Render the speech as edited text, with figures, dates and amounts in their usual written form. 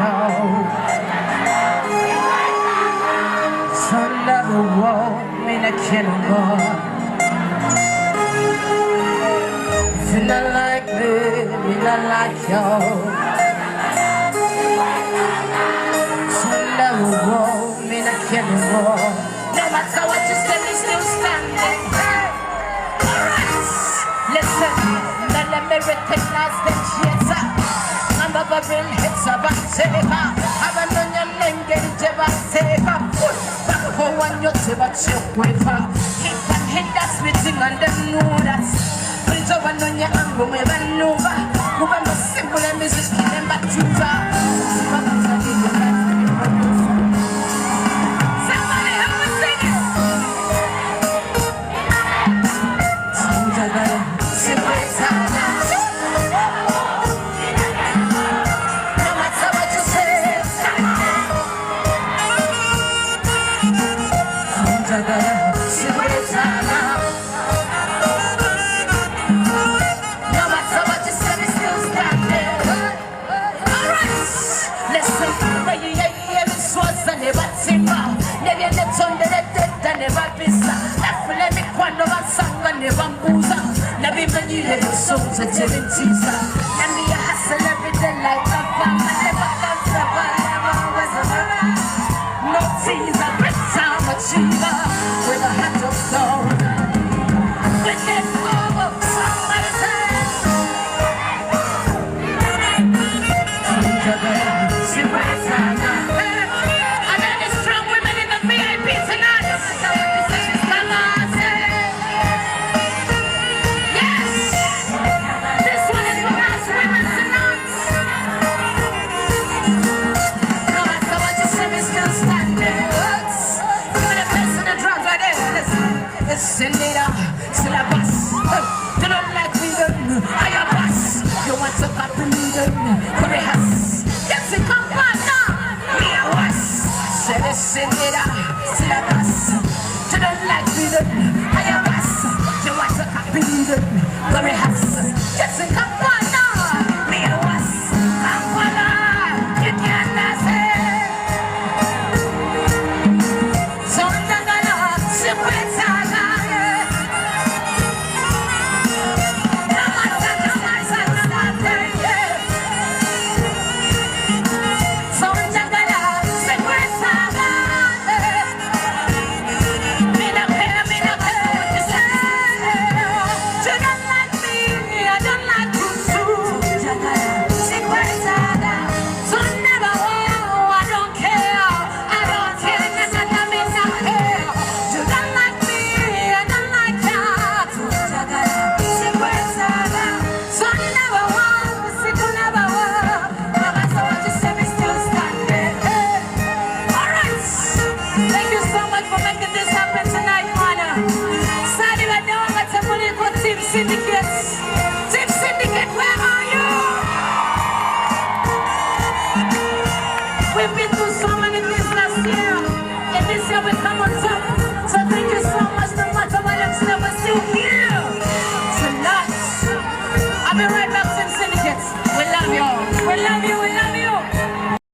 show. Son of a war in a cannonball. If you not like me, me not like you. Son of a war in a cannonball. No matter what you say, me still standing. Alright, listen, now let me recognize the cheater. I'm a barrel hits a backseva. I'm a non name get a backseva. For one, you're to watch your wafer. Keep on hit that spitting on the noodles. Put it over on your angle, we ran over. Who am a simple and Mrs. Killing back to somebody help me sing it. So to teaser, let me hustle every day like a farmer. Never was a no teaser, big time achiever with a heart of stone. With it over, somebody say, and then the strong women in the VIP tonight. Come on, say. Send it out, still a bus. You don't like me, then I am bus. You want to copy me, then perhaps. Yes, it come back now. Me a was. Send it out, still a bus. You don't like me, then I am bus. You want to copy me, then perhaps. Yes, it come back now. Me a was. I'm gonna, you can't say. So I'm gonna, separate. Team Syndicate, where are you? We've been